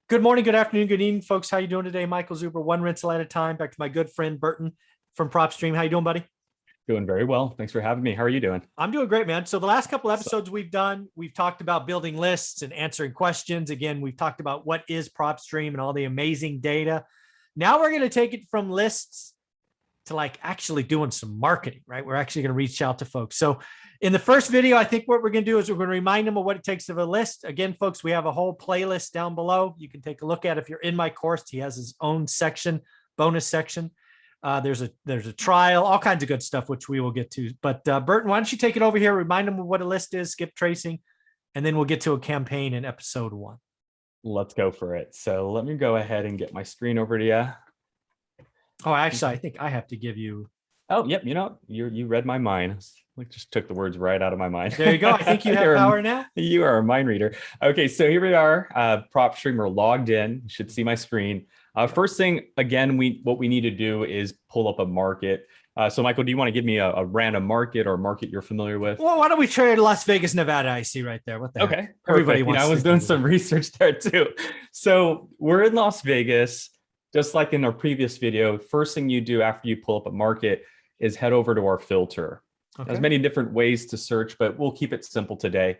Good morning, good afternoon, good evening, folks. How you doing today? Michael Zuber, one rental at a time. Back to my good friend Burton from PropStream. How you doing, buddy? Doing very well. Thanks for having me. How are you doing? I'm doing great, man. So the last couple So, episodes we've talked about building lists and answering questions. Again, we've talked about what is PropStream and all the amazing data. Now we're going to take it from lists to like actually doing some marketing, right? We're actually going to reach out to folks. So in the first video, I think what we're going to do is we're going to remind them of what it takes of a list. Again, folks, we have a whole playlist down below. You can take a look at it. If you're in my course, he has his own section, bonus section. There's a trial, all kinds of good stuff, which we will get to. But Burton, why don't you take it over here, remind them of what a list is, skip tracing, and then we'll get to a campaign in episode 1. let's go for it. So let me go ahead and get my screen over to you. Oh, actually, I think I have to give you. Oh, yep. You read my mind. Like just took the words right out of my mind. There you go. I think you have power now. You are a mind reader. Okay, so here we are. PropStream, we're logged in. You should see my screen. First thing, again, what we need to do is pull up a market. So Michael, do you want to give me a random market or market you're familiar with? Well, why don't we trade Las Vegas, Nevada? I see right there. What the Okay, heck? Everybody wants. I was doing some research there too. So we're in Las Vegas. Just like in our previous video, first thing you do after you pull up a market is head over to our filter. Okay. There's many different ways to search, but we'll keep it simple today.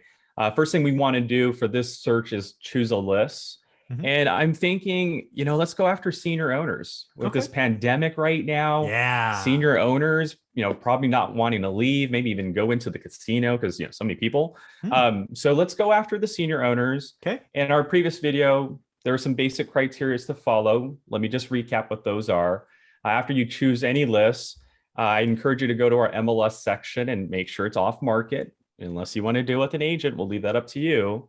First thing we want to do for this search is choose a list. And I'm thinking, let's go after senior owners with this pandemic right now. Yeah. Senior owners, probably not wanting to leave, maybe even go into the casino because, so many people. So let's go after the senior owners. Okay. In our previous video, there are some basic criteria to follow. Let me just recap what those are. After you choose any list, I encourage you to go to our MLS section and make sure it's off market. Unless you want to deal with an agent, we'll leave that up to you.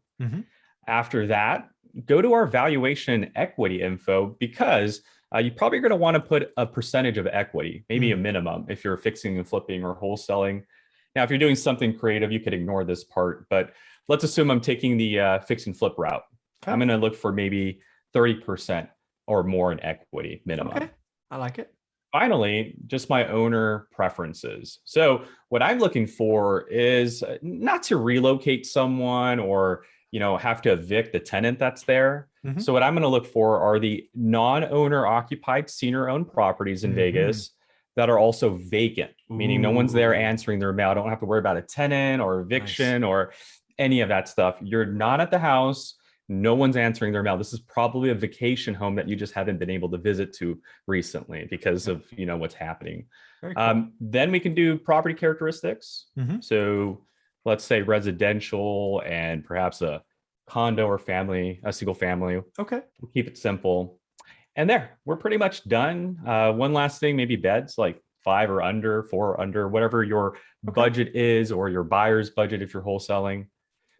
After that, go to our valuation and equity info because you're probably going to want to put a percentage of equity, maybe a minimum if you're fixing and flipping or wholesaling. Now, if you're doing something creative, you could ignore this part, but let's assume I'm taking the fix and flip route. Okay. I'm going to look for maybe 30% or more in equity minimum. Okay, I like it. Finally, just my owner preferences. So what I'm looking for is not to relocate someone or have to evict the tenant that's there. So what I'm going to look for are the non-owner occupied senior owned properties in Vegas that are also vacant, meaning no one's there answering their mail. I don't have to worry about a tenant or eviction or any of that stuff. You're not at the house. No one's answering their mail. This is probably a vacation home that you just haven't been able to visit to recently because of what's happening. Cool. Then we can do property characteristics. So let's say residential and perhaps a condo or a single family. Okay. We'll keep it simple. And there, we're pretty much done. One last thing, maybe beds, like 5 or under, 4 or under, whatever your budget is, or your buyer's budget if you're wholesaling.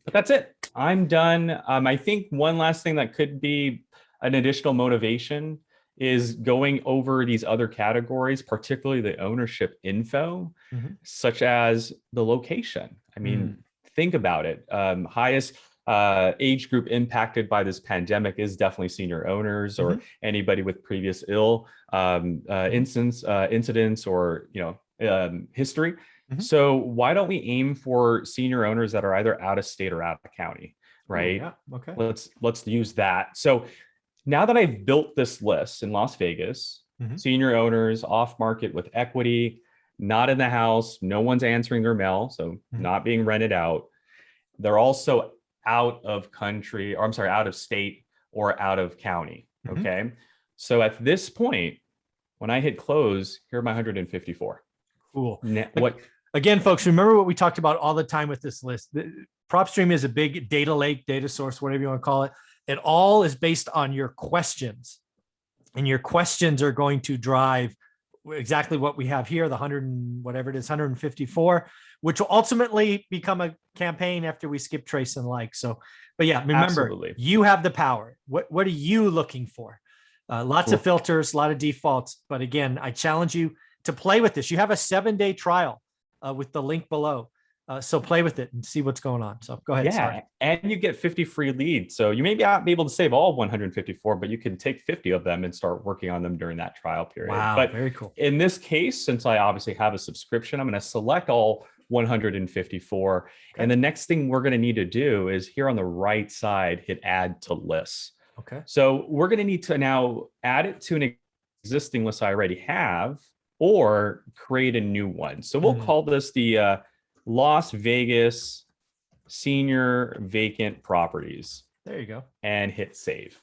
But that's it. I'm done. I think one last thing that could be an additional motivation is going over these other categories, particularly the ownership info, such as the location. I mean, think about it. Highest age group impacted by this pandemic is definitely senior owners or anybody with previous ill incidents or history. So why don't we aim for senior owners that are either out of state or out of county, right? Oh, yeah. Okay. Let's use that. So now that I've built this list in Las Vegas, senior owners off market with equity, not in the house, no one's answering their mail, so not being rented out. They're also out of country, or I'm sorry, out of state or out of county. Okay. So at this point, when I hit close, here are my 154. Cool. What? Again, folks, remember what we talked about all the time with this list. PropStream is a big data lake, data source, whatever you want to call it. It all is based on your questions. And your questions are going to drive exactly what we have here, the 100 and whatever it is, 154, which will ultimately become a campaign after we skip trace and like. So, but yeah, remember, you have the power. What are you looking for? Lots of filters, a lot of defaults. But again, I challenge you to play with this. You have a 7-day trial with the link below. So play with it and see what's going on. So go ahead. Yeah, sorry. And you get 50 free leads. So you may not be able to save all 154, but you can take 50 of them and start working on them during that trial period. Wow, but very cool. In this case, since I obviously have a subscription, I'm going to select all 154. Okay. And the next thing we're going to need to do is here on the right side, hit add to lists. Okay. So we're going to need to now add it to an existing list I already have or create a new one. So we'll call this the Las Vegas senior vacant properties. There you go. And hit save.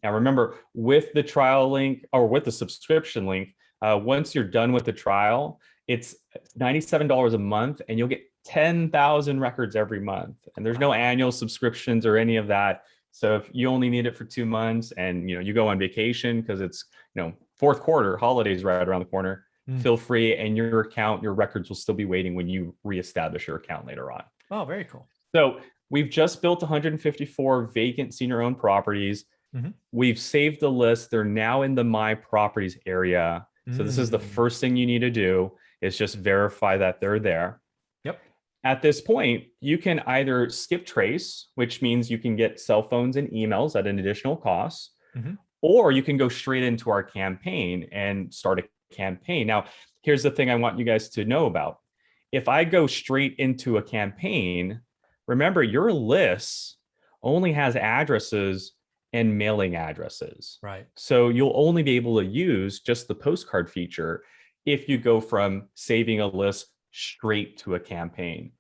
Now remember, with the trial link or with the subscription link, once you're done with the trial, it's $97 a month and you'll get 10,000 records every month. And there's no annual subscriptions or any of that. So if you only need it for 2 months and you go on vacation because it's fourth quarter, holidays right around the corner, feel free, and your account, your records will still be waiting when you reestablish your account later on. Oh, very cool. So we've just built 154 vacant senior-owned properties. We've saved the list. They're now in the My Properties area. So this is the first thing you need to do is just verify that they're there. Yep. At this point, you can either skip trace, which means you can get cell phones and emails at an additional cost, or you can go straight into our campaign and start a campaign. Now, here's the thing I want you guys to know about. If I go straight into a campaign, remember your list only has addresses and mailing addresses. Right. So you'll only be able to use just the postcard feature if you go from saving a list straight to a campaign.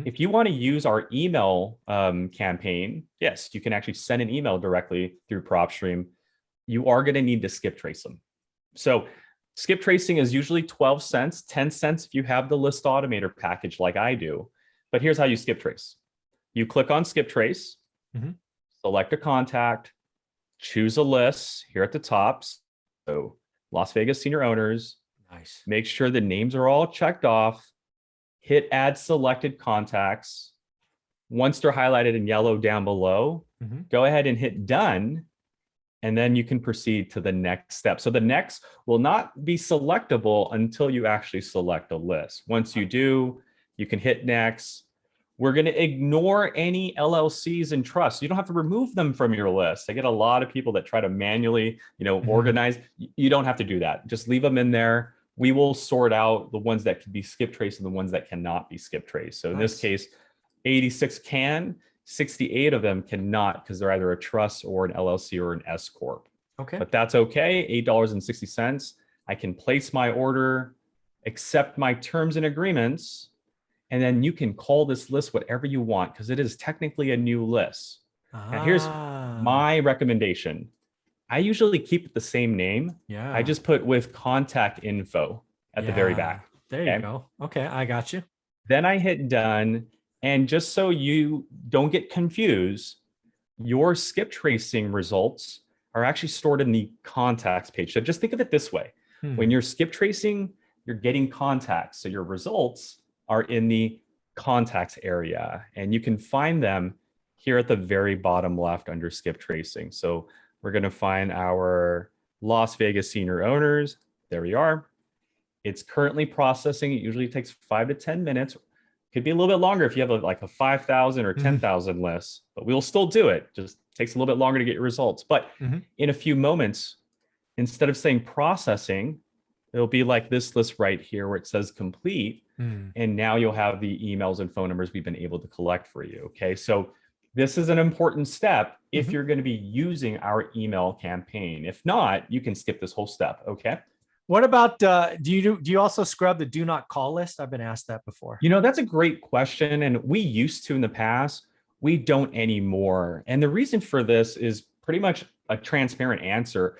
If you want to use our email campaign, yes, you can actually send an email directly through PropStream. You are going to need to skip trace them. So skip tracing is usually 12 cents, 10 cents if you have the list automator package like I do. But here's how you skip trace. You click on skip trace, select a contact, choose a list here at the top. So Las Vegas senior owners. Nice. Make sure the names are all checked off. Hit add selected contacts. Once they're highlighted in yellow down below, go ahead and hit done. And then you can proceed to the next step. So the next will not be selectable until you actually select a list. Once you do, you can hit next. We're going to ignore any LLCs and trusts. You don't have to remove them from your list. I get a lot of people that try to manually, organize. You don't have to do that. Just leave them in there. We will sort out the ones that can be skip traced and the ones that cannot be skip traced. So in this case, 86 can, 68 of them cannot because they're either a trust or an LLC or an S Corp. Okay. But that's okay, $8.60. I can place my order, accept my terms and agreements, and then you can call this list whatever you want because it is technically a new list. Now here's my recommendation. I usually keep it the same name. Yeah. I just put with contact info at the very back. There you go. Okay, I got you. Then I hit done. And just so you don't get confused, your skip tracing results are actually stored in the contacts page. So just think of it this way. When you're skip tracing, you're getting contacts. So your results are in the contacts area. And you can find them here at the very bottom left under skip tracing. So we're going to find our Las Vegas senior owners. There we are. It's currently processing. It usually takes 5 to 10 minutes. Could be a little bit longer if you have like a 5,000 or 10,000 list, but we'll still do it. Just takes a little bit longer to get your results. But in a few moments, instead of saying processing, it'll be like this list right here where it says complete. And now you'll have the emails and phone numbers we've been able to collect for you. Okay. So this is an important step if you're going to be using our email campaign. If not, you can skip this whole step. Okay. What about, do you also scrub the do not call list? I've been asked that before. That's a great question. And we used to in the past, we don't anymore. And the reason for this is pretty much a transparent answer.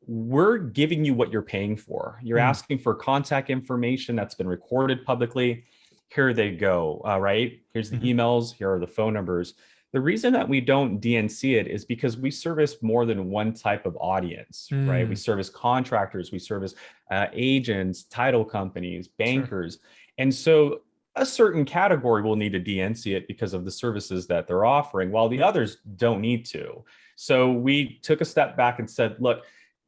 We're giving you what you're paying for. You're asking for contact information that's been recorded publicly. Here they go, right? Here's the emails, here are the phone numbers. The reason that we don't DNC it is because we service more than one type of audience, right? We service contractors, we service agents, title companies, bankers. And so a certain category will need to DNC it because of the services that they're offering, while the others don't need to. So we took a step back and said, look,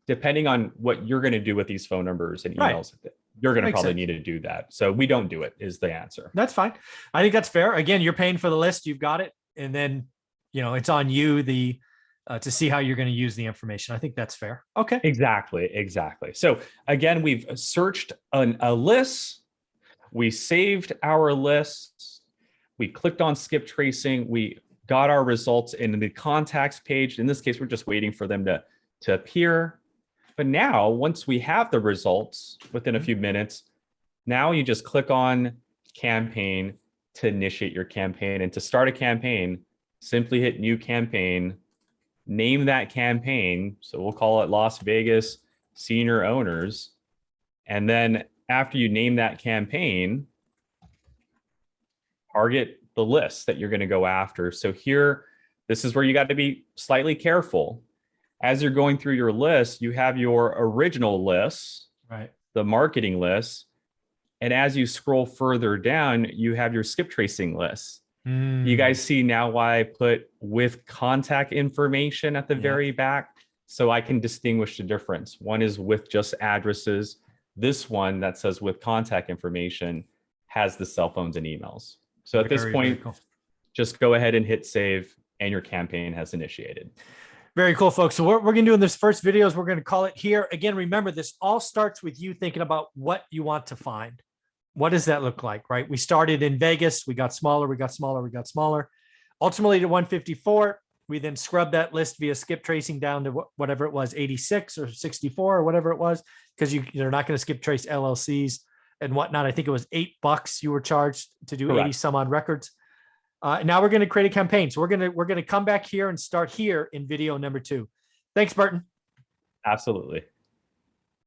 depending on what you're going to do with these phone numbers and emails, you're going to probably need to do that. So we don't do it is the answer. That's fine. I think that's fair. Again, you're paying for the list. You've got it. And then, it's on you to see how you're going to use the information. I think that's fair. Okay. Exactly. So again, we've searched a list. We saved our lists. We clicked on skip tracing. We got our results in the contacts page. In this case, we're just waiting for them to appear. But now, once we have the results within a few minutes, now you just click on campaign to initiate your campaign. And to start a campaign, simply hit new campaign, name that campaign. So we'll call it Las Vegas Senior Owners. And then after you name that campaign, target the list that you're going to go after. So here, this is where you got to be slightly careful. As you're going through your list, you have your original lists, right, the marketing lists. And as you scroll further down, you have your skip tracing lists. You guys see now why I put with contact information at the very back, so I can distinguish the difference. One is with just addresses. This one that says with contact information has the cell phones and emails. So at this point, cool. Just go ahead and hit save and your campaign has initiated. Very cool, folks. So what we're going to do in this first video is we're going to call it here. Again, remember, this all starts with you thinking about what you want to find. What does that look like, right? We started in Vegas. We got smaller. We got smaller. We got smaller. Ultimately to 154. We then scrubbed that list via skip tracing down to whatever it was, 86 or 64 or whatever it was, because you're not going to skip trace LLCs and whatnot. I think it was $8 you were charged to do 80 some odd records. Now we're going to create a campaign. So we're going to come back here and start here in video number 2. Thanks, Burton. Absolutely.